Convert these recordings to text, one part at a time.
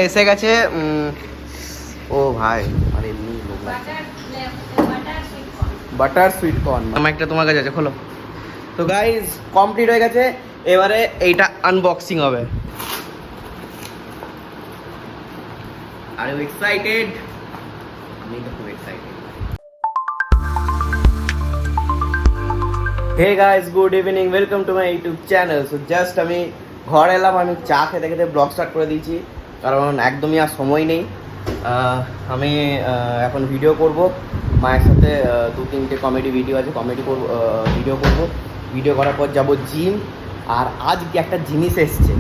এসে গেছে। ও ভাই আর এমনি লোক লাগছে। বাটার সুইট কর্ন আমার একটা তোমার কাছে আছে, খোলো। তো গাইজ কমপ্লিট হয়ে গেছে, এবারে এইটা আনবক্সিং হবে। Are you excited? আমি তো খুব excited. Hey guys, good evening, welcome to my YouTube channel. So just আমি ঘর এলাম, আমি চা খেতে খেতে ব্লগ স্টার্ট করে দিয়েছি, কারণ একদমই আর সময় নেই। আমি এখন ভিডিও করব মায়ের সাথে, 2-3টে কমেডি ভিডিও আছে, কমেডি করব, ভিডিও করব। ভিডিও করার পর যাব জিম। আর আজকে একটা জিনিস এসছে,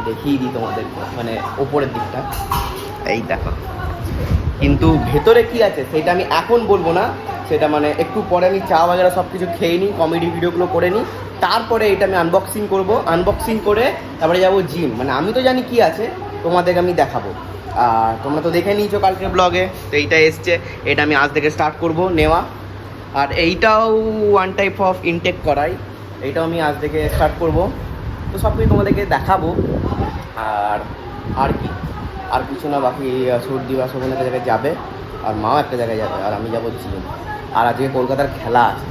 দেখিয়ে দিই তোমাদের, মানে ওপরের দিকটা এই দেখো, কিন্তু ভেতরে কি আছে সেটা আমি এখন বলবো না, সেটা মানে একটু পরে আমি চা বাগেরা সব কিছু খেয়ে নিই, কমেডি ভিডিওগুলো করে নিই, তারপরে এটা আমি আনবক্সিং করব। আনবক্সিং করে তারপরে যাবো জিম। মানে আমি তো জানি কি আছে, তোমাদেরকে আমি দেখাবো। আর তোমরা তো দেখে নিয়েছো কালকের ব্লগে, তো এইটা এসছে, এটা আমি আজ থেকে স্টার্ট করব নেওয়া। আর এইটাও ওয়ান টাইপ অফ ইনটেক করাই, এইটাও আমি আজ থেকে স্টার্ট করব। তো সব কিছু তোমাদেরকে দেখাবো। আর আর কি, আর কিছু না, বাকি সর্দি বা শোভন একটা জায়গায় যাবে, আর মাও একটা জায়গায় যাবে, আর আমি যাবো জিম। আর আজকে কলকাতার খেলা আছে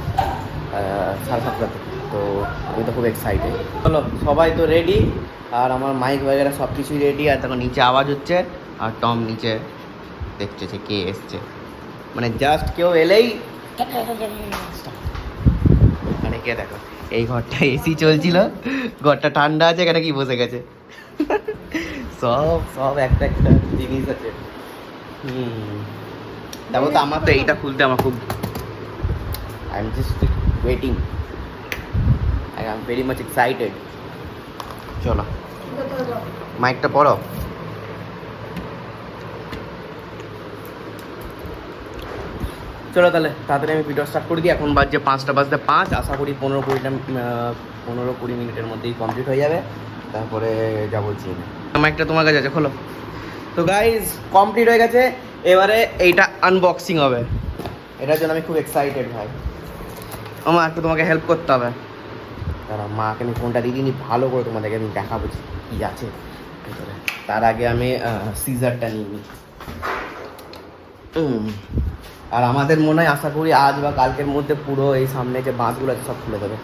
7:30 থেকে, তো আমি তো খুব এক্সাইটেড। চলো সবাই তো রেডি, আর আমার মাইক वगैरह সব কিছুই রেডি। আর তখন নিচে আওয়াজ হচ্ছে, আর টম নিচে দেখছে যে কে এসছে, মানে জাস্ট কেউ এলেই মানে কে দেখো, এই ঘরটা এসি চলছিল, ঘরটা ঠান্ডা আছে, এখানে কি বসে গেছে। সব সব একটা একটা জিনিস আছে। দেখো তো, আমার তো এইটা খুলতে আমার খুব, I am just waiting, I am very much excited. চলো মাইকটা পড়ো। চলো তাহলে তাড়াতাড়ি আমি ভিডিও স্টার্ট করে দিই। এখন বাজছে 5:05, আশা করি 15-20 মিনিটের মধ্যেই কমপ্লিট হয়ে যাবে, তারপরে যাবো জিম। মাইকটা তোমার কাছে আছে, খোলো। তো গাইজ কমপ্লিট হয়ে গেছে, এবারে এইটা আনবক্সিং হবে। এটার জন্য আমি খুব এক্সাইটেড ভাই। আমার একটু তোমাকে হেল্প করতে হবে, কারণ মাকে আমি ফোনটা দিয়ে দিই, ভালো করে তোমাদেরকে আমি দেখাবো কী আছে ভেতরে। তার আগে আমি সিজারটা নিয়ে নিই। আর আমাদের মনে হয়, আশা করি আজ বা কালকের মধ্যে পুরো এই সামনে যে বাঁশগুলো আছে সব খুলে দেবে।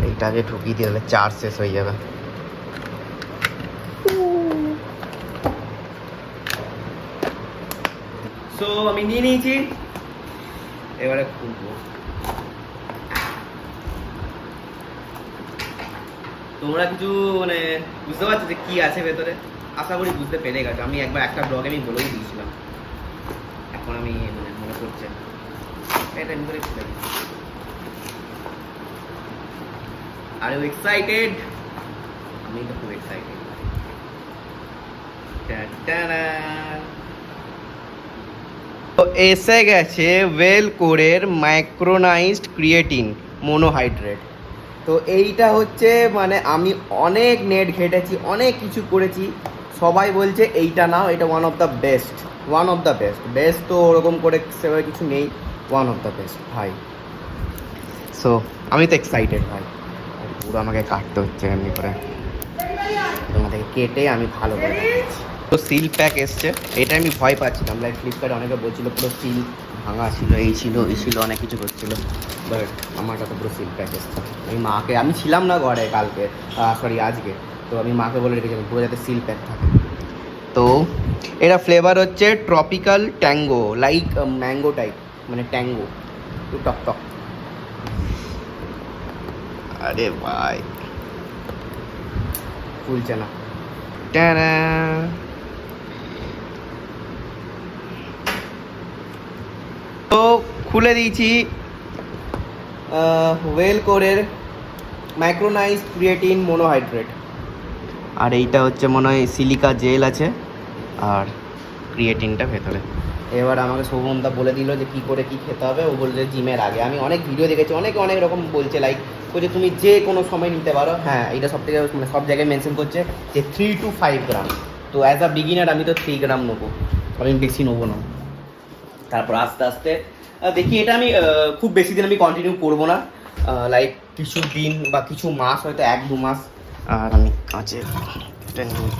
এইটা আগে ঢুকিয়ে দিয়ে চার্জ শেষ হয়ে যাবে। সো আমি নিয়ে নিয়েছি, এবারে খুলবো। তোমরা কিছু মানে বুঝতে পারছো যে কি আছে ভেতরে? আশা করি বুঝতে পেরে গেছো। আমি একবার একটা ব্লগে আমি বলেই দিয়েছিলাম, এখন আমি মানে মনে পড়ছে এটা আমি করে খুলে দিই। Are you excited? আমি তো খুব এক্সাইটেড। তো এসে গেছে ওয়েলকোরের মাইক্রোনাইজড ক্রিয়েটিন মোনোহাইড্রেট। তো এইটা হচ্ছে, মানে আমি অনেক নেট ঘেটেছি, অনেক কিছু করেছি, সবাই বলছে এইটা নাও, এটা one of the best, one of the best. Best তো ওরকম করে সেভাবে কিছু নেই, ওয়ান অফ দ্য বেস্ট ভাই। সো আমি তো এক্সাইটেড ভাই। পুরো আমাকে কাটতে হচ্ছে এমনি করে, তোমাদেরকে কেটে আমি ভালো করে দেখাচ্ছি। তো সিল প্যাক এসছে, এটা আমি ভয় পাচ্ছিলাম, লাইক ফ্লিপকার্টে অনেকে বলছিল পুরো সিল ভাঙা ছিল, এই ছিল এই ছিল, অনেক কিছু করছিল, বাট আমারটা তো পুরো সিল প্যাক এসছে। আমি মাকে, আমি ছিলাম না ঘরে কালকে, সরি আজকে, তো আমি মাকে বলে রেখেছিলাম পুরো যাতে সিল প্যাক থাকে। তো এটা ফ্লেভার হচ্ছে tropical tango, like mango type, মানে ট্যাঙ্গো, একটু টক টক। আরে ভাই খুলছে না। তো খুলে দিয়েছি ওয়েলকোরের মাইক্রোনাইজ ক্রিয়েটিন মোনোহাইড্রেট। আর এইটা হচ্ছে মনে হয় সিলিকা জেল আছে, আর ক্রিয়েটিনটা ভেতরে। এবার আমাকে শোভনদা বলে দিল যে কী করে কী খেতে হবে। ও বলছে জিমের আগে। আমি অনেক ভিডিও দেখেছি, অনেকে অনেক রকম বলছে, লাইক বলছে তুমি যে কোনো সময় নিতে পারো। হ্যাঁ, এইটা সব থেকে মানে সব জায়গায় মেনশন করছে যে 3 to 5 গ্রাম। তো অ্যাজ আ বিগিনার আমি তো 3 গ্রাম নেবো, আমি বেশি নেবো না। তারপর আস্তে আস্তে দেখি, এটা আমি খুব বেশি দিন আমি কন্টিনিউ করবো না, লাইক কিছু দিন বা কিছু মাস, হয়তো 1-2 মাস। আর আমি কাঁচে এটা নিই,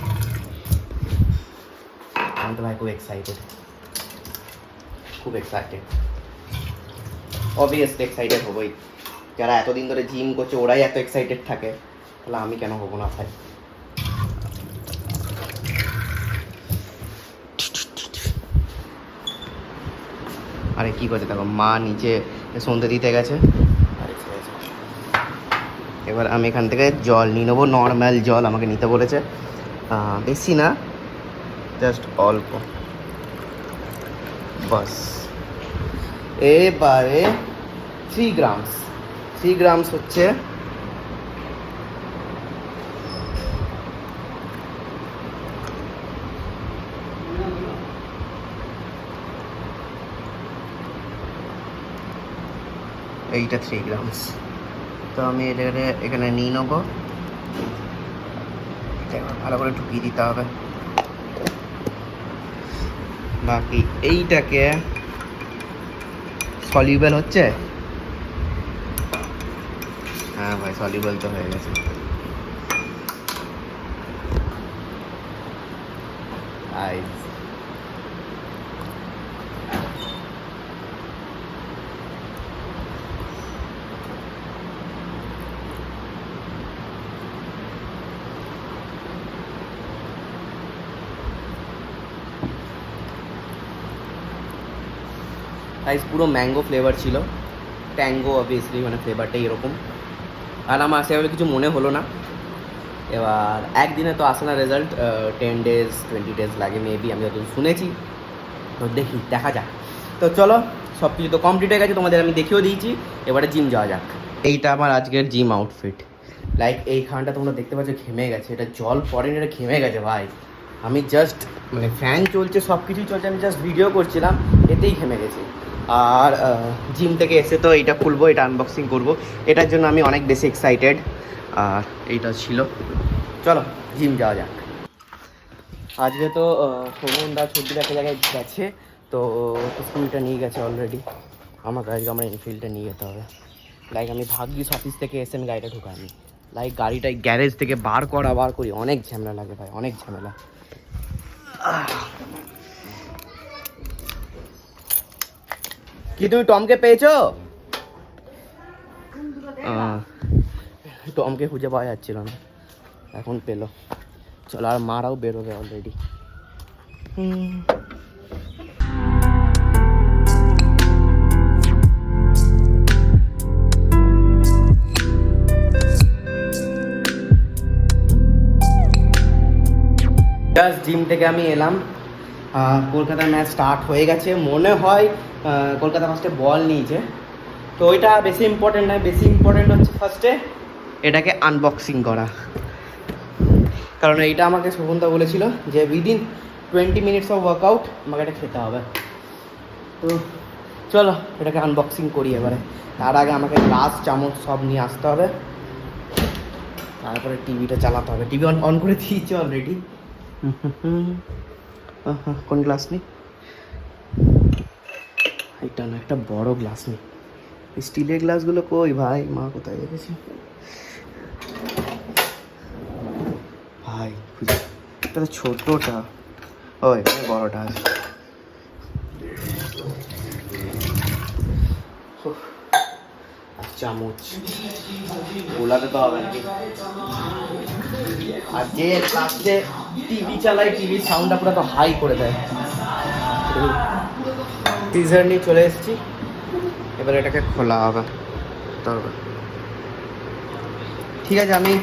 আমি তো ভাই খুব এক্সাইটেড, খুব এক্সাইটেড। অবভিয়াসলি এক্সাইটেড হবোই, যারা এতদিন ধরে জিম করছে ওরাই এত এক্সাইটেড থাকে, তাহলে আমি কেন হবো না ভাই। আরে কি করছে দেখো, মা নিচে সন্ধ্যে দিতে গেছে। এবার আমি এখান থেকে জল নিয়ে নেবো, নর্মাল জল আমাকে নিতে বলেছে, বেশি না, জাস্ট অল্প বাস। এবারে 3 গ্রামস হচ্ছে এইটা 3 গ্রামস। তো আমি এখানে নিয়ে নেবো, ভালো করে ঢুকিয়ে দিতে হবে। বাকি এইটাকে সলিউবল হচ্ছে, হ্যাঁ ভাই সলিউবল তো হয়ে গেছে। গাইস পুরো ম্যাঙ্গো ফ্লেভার ছিল, ট্যাঙ্গো অবভিয়াসলি, মানে ফ্লেভারটাই এরকম। আর আমার সেভাবে কিছু মনে হলো না। এবার একদিনে তো আসে না রেজাল্ট, 10 days 20 days লাগে মেবি, আমি যতদূর শুনেছি। তো দেখা যাক। তো চলো, সব কিছু তো কমপ্লিট হয়ে গেছে, তোমাদের আমি দেখিয়েও দিয়েছি, এবারে জিম যাওয়া যাক। এইটা আমার আজকের জিম আউটফিট। লাইক এইখানটা তোমরা দেখতে পাচ্ছ ঘেমে গেছে, এটা জল পড়েনি, এটা ঘেমে গেছে ভাই। আমি জাস্ট মানে ফ্যান চলছে, সব কিছুই চলছে, আমি জাস্ট ভিডিও করছিলাম, এতেই ঘেমে গেছে। আর জিম থেকে এসে তো এটা খুলবো, এটা আনবক্সিং করব, এটার জন্য আমি অনেক বেশি এক্সাইটেড। আর এইটা ছিল, চলো জিম যাওয়া যাক। আজকে তো শোভনদা ছুটির একটা জায়গায় গেছে, তো স্কুলটা নিয়ে গেছে অলরেডি। আমাকে আজকে আমার এনফিল্ডটা নিয়ে যেতে হবে। লাইক আমি ভাগ্যিস অফিস থেকে এসে আমি গাড়িটা ঢুকাইনি, লাইক গাড়িটা গ্যারেজ থেকে বার করি, অনেক ঝামেলা লাগে ভাই, অনেক ঝামেলা। কি তুমি টমকে পেয়েছো? টমকে খুঁজে পাওয়া যাচ্ছিল না, এখন পেলো। চলো, আর মারাও বেরোবে অলরেডি। জাস্ট জিম থেকে আমি এলাম, কলকাতার ম্যাচ স্টার্ট হয়ে গেছে মনে হয়। কলকাতা ফার্স্টে বল নিয়েছে, তো ওইটা বেশি ইম্পর্টেন্ট নয়, বেশি ইম্পর্টেন্ট হচ্ছে ফার্স্টে এটাকে আনবক্সিং করা। কারণ এইটা আমাকে শোভনদা বলেছিল যে উইদিন 20 minutes অফ ওয়ার্কআউট আমাকে এটা খেতে হবে। তো চলো এটাকে আনবক্সিং করি এবারে। তার আগে আমাকে গ্লাস চামচ সব নিয়ে আসতে হবে, তারপরে টিভিটা চালাতে হবে। টিভি অন করে দিয়েছি অলরেডি। কোন গ্লাস নেই? এটা না, একটা বড় গ্লাস নেই। স্টিলের গ্লাসগুলো কই ভাই, মা কোথায় রেখেছে ভাই? খুঁজে, এটা তো ছোটটা, ও এখানে বড়টা আছে। চামচ গোলাতে তো হবে নাকি? আর যে লাস্টে টিভি চালায়, টিভির সাউন্ডটা পুরো তো হাই করে দেয়। টিজার নিয়ে চলে এসেছি, এবার এটাকে খোলা হবে। ঠিক আছে, আমি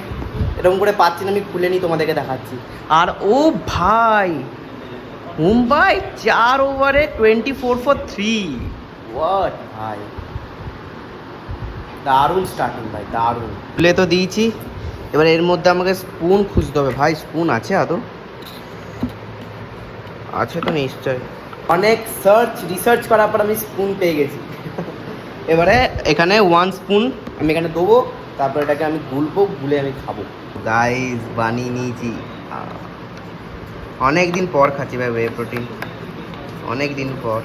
এরকম করে পাচ্ছি না, আমি খুলে নিই, তোমাদেরকে দেখাচ্ছি। আর ও ভাই, মুম্বাই 4 ওভারে 24 for 3। হোয়াট ভাই, দারুণ স্টার্টিং ভাই, দারুণ। খুলে তো দিয়েছি, এবার এর মধ্যে আমাকে স্পুন খুঁজতে হবে। ভাই স্পুন আছে আদৌ? আছে তো নিশ্চয়, অনেক রিসার্চ করার পর আমি স্পুন পেয়ে গেছি। এবারে এখানে 1 স্পুন আমি এখানে দেবো, তারপর এটাকে আমি গুলে আমি খাবো। গাইস বানিয়ে নিয়েছি, অনেক দিন পর খাচ্ছি ভাই ওয়ে প্রোটিন, অনেক দিন পর।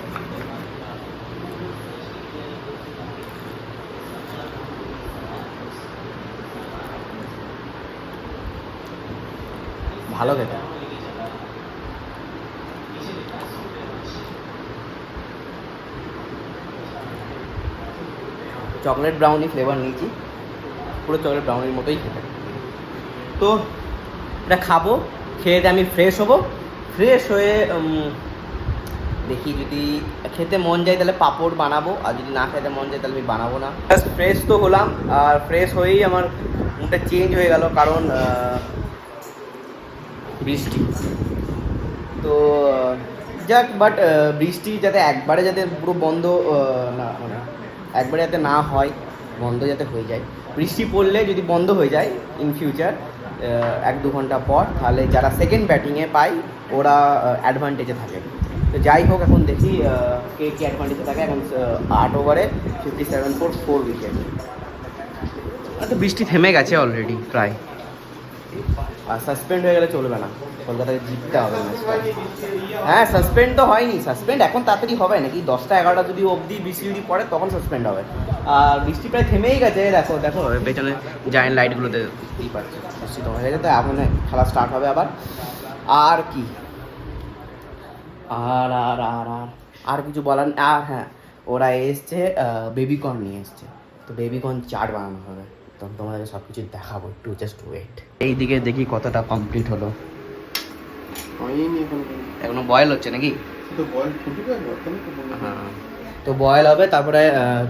ভালো খেতে। চকলেট ব্রাউনি ফ্লেভার নিয়েছি, পুরো চকলেট ব্রাউনির মতোই খেতে। তো এটা খাবো, খেয়ে আমি ফ্রেশ হবো, ফ্রেশ হয়ে দেখি যদি খেতে মন যায় তাহলে পাঁপড় বানাবো, আর যদি না খেতে মন যায় তাহলে আমি বানাবো না। জাস্ট ফ্রেশ তো হলাম, আর ফ্রেশ হয়েই আমার মুডটা চেঞ্জ হয়ে গেল, কারণ বৃষ্টি। তো যাক, বাট বৃষ্টি যাতে একবারে যাতে পুরো বন্ধ না, মানে একবারে যাতে না হয়, বন্ধ যাতে হয়ে যায়। বৃষ্টি পড়লে যদি বন্ধ হয়ে যায় ইন ফিউচার 1-2 ঘন্টা পর, তাহলে যারা সেকেন্ড ব্যাটিংয়ে পায় ওরা অ্যাডভান্টেজে থাকে। তো যাই হোক, এখন দেখি কে কী অ্যাডভান্টেজে থাকে। এখন 8 ওভারে 57 ফোর 4 উইকেট। তো বৃষ্টি থেমে গেছে অলরেডি প্রায়, আর সাসপেন্ড হয়ে গেলে চলবে না, কলকাতাকে জিততে হবে ম্যাচটা। হ্যাঁ, সাসপেন্ড তো হয়নি, সাসপেন্ড এখন তাড়াতাড়ি হবে নাকি, 10টা 11টা যদি অবধি বৃষ্টি যদি পড়ে তখন সাসপেন্ড হবে। আর বৃষ্টি প্রায় থেমেই গেছে, দেখো দেখো পেছনে জায়েন্ট লাইটগুলোতে দিই পাচ্ছে, বৃষ্টি তো হয়ে গেছে। তো এখন খেলা স্টার্ট হবে আবার। আর কি আর আর আর আর আর কিছু বলার। আর হ্যাঁ, ওরা এসছে বেবিকর্ন নিয়ে এসছে, তো বেবিকর্ন চাট বানানো হবে, তখন তোমাদেরকে সব কিছু দেখাবো, একটু জাস্ট ওয়েট। এইদিকে দেখি কতটা কমপ্লিট হলো। এখনো বয়েল হচ্ছে নাকি? হ্যাঁ, তো বয়েল হবে, তারপরে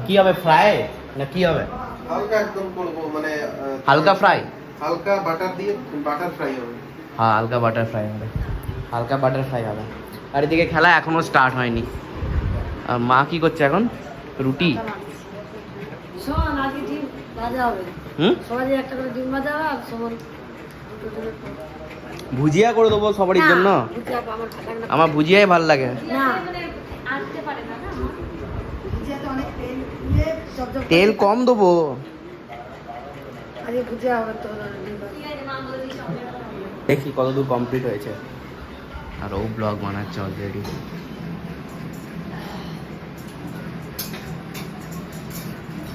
কি হবে, ফ্রাই না কি হবে? হালকা একদম করবো, মানে হালকা ফ্রাই, হালকা বাটার দিয়ে বাটার ফ্রাই হবে। হ্যাঁ, হালকা বাটার ফ্রাই হবে, হালকা বাটার ফ্রাই হবে। আর এদিকে খেলা এখনো স্টার্ট হয়নি। আর মা কি করছে এখন? রুটি। ভুজিয়া করে দেবো সবারই জন্য। আমার ভুজিয়াই ভাল লাগে। তেল কম দেবো। দেখি কতদূর কমপ্লিট হয়েছে। আর ও ব্লগ বানাচ্ছে অলরেডি।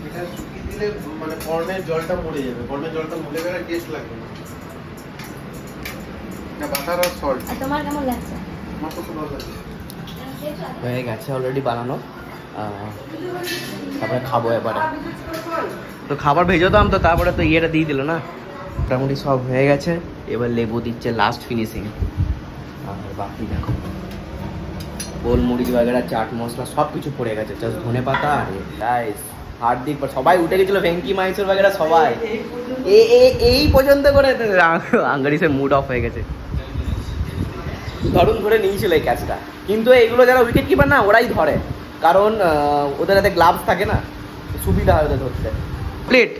এটা শুকিয়ে দিলে মানে কর্নের জলটা মরে যাবে, কর্নের জলটা মরে গেলে টেস্ট লাগবে না। এটা বাটার আর সল্ট। তোমার কেমন লাগছে? আমার তো খুব ভালো লাগে। হয়ে গেছে অলরেডি বানানো, তারপরে খাবো এবারে। তো খাবার ভেজোতাম, তো তারপরে তো ইয়েটা দিয়ে দিল না, মোটামুটি সব হয়ে গেছে। এবার লেবু দিচ্ছে লাস্ট ফিনিশিং। আর বাকি দেখো গোলমরিচ বাগেরা, চাট মশলা সব কিছু পড়ে গেছে, জাস্ট ধনে পাতা। আর গাইস হার্দিক সবাই উঠে গেছিলো, ভেঙ্কি মাইসোর বাগেরা সবাই এই পর্যন্ত করে আঙ্গারিসের মুড অফ হয়ে গেছে। ধরুন ধরে নিয়েছিল এই ক্যাচটা, কিন্তু এইগুলো যারা উইকেট কিপার না ওরাই ধরে, কারণ ওদের হাতে গ্লাভস থাকে না, সুবিধা হয় ওদের ধরতে। প্লেট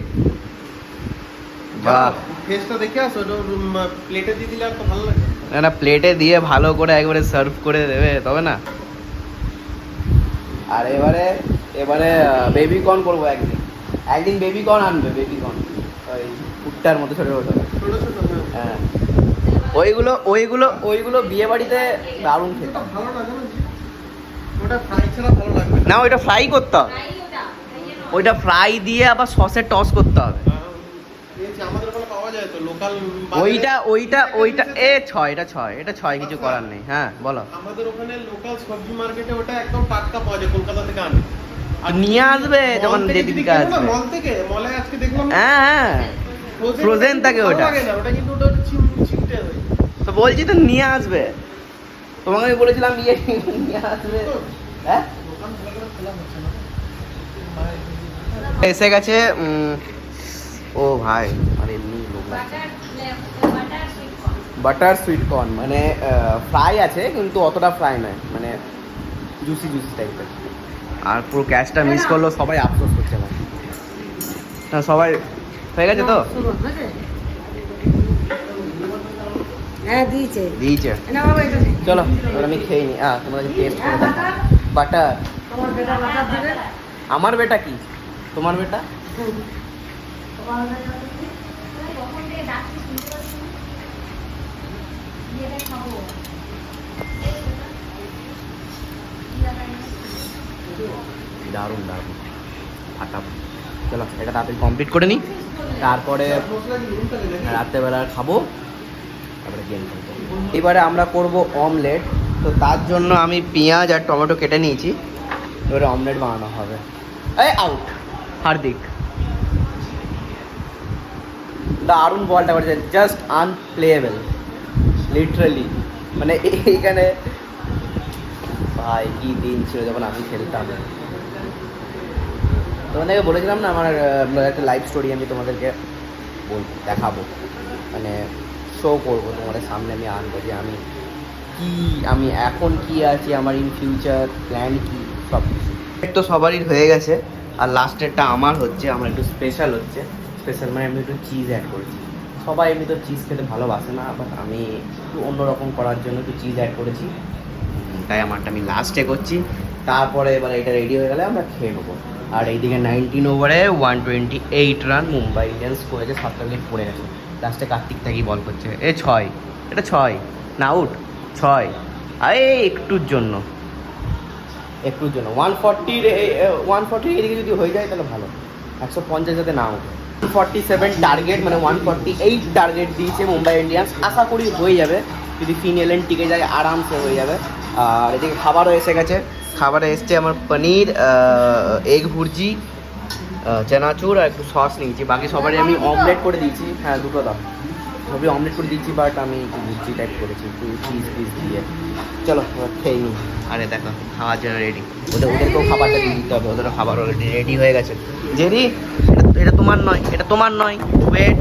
বাহ, ফেসটা দেখে আসো, প্লেটে দিয়ে দিলে আর তো ভালো লাগে না, প্লেটে দিয়ে ভালো করে একবারে সার্ভ করে দেবে তবে না। আর এবারে বেবিকর্ন করবো একদিন বেবিকর্ন আনবে, বেবিকর্ন ওই ভুট্টার মতো ছোটো ছোটো। হ্যাঁ, ওইগুলো বিয়ে বাড়িতে দারুণ খেতে। ভালো লাগে না, ওটা ফ্রাই ছাড়া ভালো লাগবে না, ওইটা ফ্রাই করতে হবে, ওইটা ফ্রাই দিয়ে আবার সসে টস করতে হবে। আমাদের ওখানে পাওয়া যায় তো লোকাল। ওইটা এটা ছয় কিছু করার নেই। হ্যাঁ বলো। আমাদের ওখানে লোকাল সবজি মার্কেটে ওটা একদম টাটকা পাওয়া যায়, কলকাতা থেকে আনে। আর নিয়ে আসবে যখন যেদিনকে আসবে। মল থেকে, মলে আজকে দেখলাম। হ্যাঁ, ফ্রোজেন থাকে ওটা। ওটা কিন্তু ওটা চিমটে হয়। তো বলছি তো নিয়ে আসবে, তোমাকে আমি বলেছিলাম নিয়ে আসবে। হ্যাঁ, এসে গেছে। ও ভাই, আর এমনি লোক লাগছে। বাটার সুইট কর্ন, মানে ফ্রাই আছে কিন্তু অতটা ফ্রাই নয়, মানে জুসি টাইপের। আর পুরো ক্যাচটা মিস করলো, সবাই আফসোস করছে না। সবাই হয়ে গেছে তো? হ্যাঁ, দিয়েছে। চলো এবার আমি খেয়ে নি। তোমাদের টেস্ট করে দেখো। বাটার। আমার বেটা কি? তোমার বেটা? দারুণ ফাটাবো। চলো এটা তাড়াতাড়ি কমপ্লিট করে নিই, তারপরে রাত্রেবেলা খাবো, তারপরে গেম খেলবো। এবারে আমরা করব অমলেট। তো তার জন্য আমি পেঁয়াজ আর টমেটো কেটে নিয়েছি, এবারে অমলেট বানানো হবে। এই আউট, হার্দিক দারুণ বলটা করেছে, জাস্ট আনপ্লেয়েবল লিটারালি। মানে এইখানে ভাই কি দিন ছিল যখন আমি খেলতাম। তোমাদেরকে বলেছিলাম না আমার একটা লাইভ স্টোরি আমি তোমাদেরকে দেখাবো, মানে শো করবো তোমাদের সামনে, আমি আনবো যে আমি এখন কি আছি, আমার ইন ফিউচার প্ল্যান কি, সব কিছু। তো সবারই হয়ে গেছে, আর লাস্টেরটা আমার হচ্ছে, আমার একটু স্পেশাল হচ্ছে। স্পেশাল মানে আমি একটু চিজ অ্যাড করেছি। সবাই এমনি তো চিজ খেতে ভালোবাসে না, বাট আমি একটু অন্যরকম করার জন্য একটু চিজ অ্যাড করেছি, তাই আমারটা আমি লাস্টে করছি। তারপরে এবার এটা রেডি হয়ে গেলে আমরা খেয়ে নেবো। আর এইদিকে 19 ওভারে 128 রান মুম্বাই ইন্ডিয়ান্স করেছে, 7 উইকেট পড়ে গেছে। লাস্টে কার্তিক তাকি বল করছে, 6, এটা 6 না, আউট 6। আরে একটুর জন্য 140 এদিকে যদি হয়ে যায় তাহলে ভালো, 150 যাতে না উঠে। 247 টার্গেট, মানে 148 টার্গেট দিয়েছে মুম্বাই ইন্ডিয়ান্স। আশা করি হয়ে যাবে, যদি ফিন এলেন টিকে যায় আরামসে হয়ে যাবে। আর এদিকে খাবারও এসে গেছে। খাবারে এসছে আমার পনির, এগ ভুর্জি, চানাচুর আর একটু সস নিয়েছি। বাকি সবারই আমি অমলেট করে দিয়েছি। হ্যাঁ, দুটো দাও, সবই অমলেট করে দিয়েছি, বাট আমি একটু ভুর্জি টাইপ করেছি, একটু চিজ দিয়ে। চলো খেয়ে নিই। আরে দেখো খাওয়ার জন্য রেডি, ওদেরকেও খাবারটা দিয়ে দিতে হবে, ওদেরও খাবার অলরেডি রেডি হয়ে গেছে। জেরি, এটা তোমার নয়, এটা তোমার নয়, ওয়েট,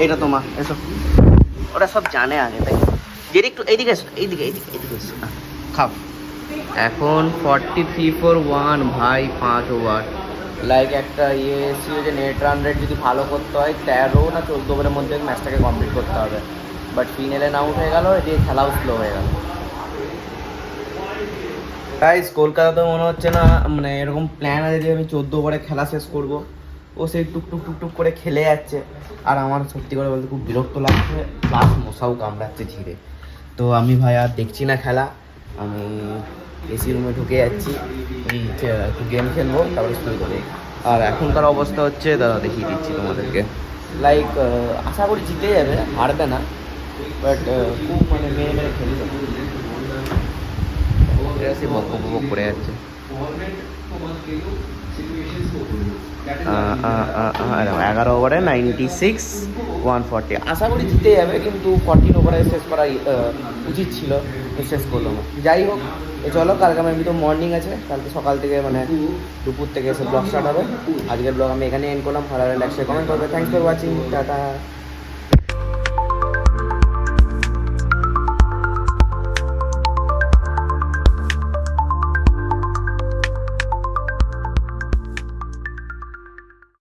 এটা তোমার, এসো। ওরা সব জানে আগে, তাই জেরি একটু এইদিকে এসো, এইদিকে এসো, খাও। এখন 43 for 1 ভাই, 5 ওভার। লাইক একটা ছিল যে নেট রান রেট যদি ভালো করতে হয় 13 না 14 ওভারের মধ্যে ম্যাচটাকে কমপ্লিট করতে হবে, বাট ফিনেলেন আউট হয়ে গেল, এদিকে খেলাও স্লো হয়ে গেল। গাইস, কলকাতাতে মনে হচ্ছে না মানে এরকম প্ল্যান আছে যে আমি 14 ওভারে খেলা শেষ করব। ও সেই টুকটুক করে খেলে যাচ্ছে, আর আমার সত্যি করে বলতে খুব বিরক্ত লাগছে, প্লাস মশাও কামড়াচ্ছে ঝিরে। তো আমি ভাই আর দেখছি না খেলা, আমি এসি রুমে ঢুকে যাচ্ছি, একটু গেম খেলবো, তারপরে শুরু করে। আর এখনকার অবস্থা হচ্ছে, দাদা দেখিয়ে দিচ্ছি তোমাদেরকে। লাইক আশা করি জিতে যাবে, হারবে না, বাট খুব মানে মেরে খেলি বক করে যাচ্ছে। 11 ওভারে 96, 140। আশা করি জিতে যাবে, কিন্তু 14 ওভারে শেষ করা উচিত ছিল, শেষ করলো না। যাই হোক, চলো কালকে আমার এমনি তো মর্নিং আছে, কালকে সকাল থেকে মানে দুপুর থেকে এসে ব্লগ স্টার্ট হবে। আজকের ব্লগ আমি এখানে এন্ড করলাম। ভালো লাগলে লাইক শেয়ার কমেন্ট করবে। Thanks for watching, tata.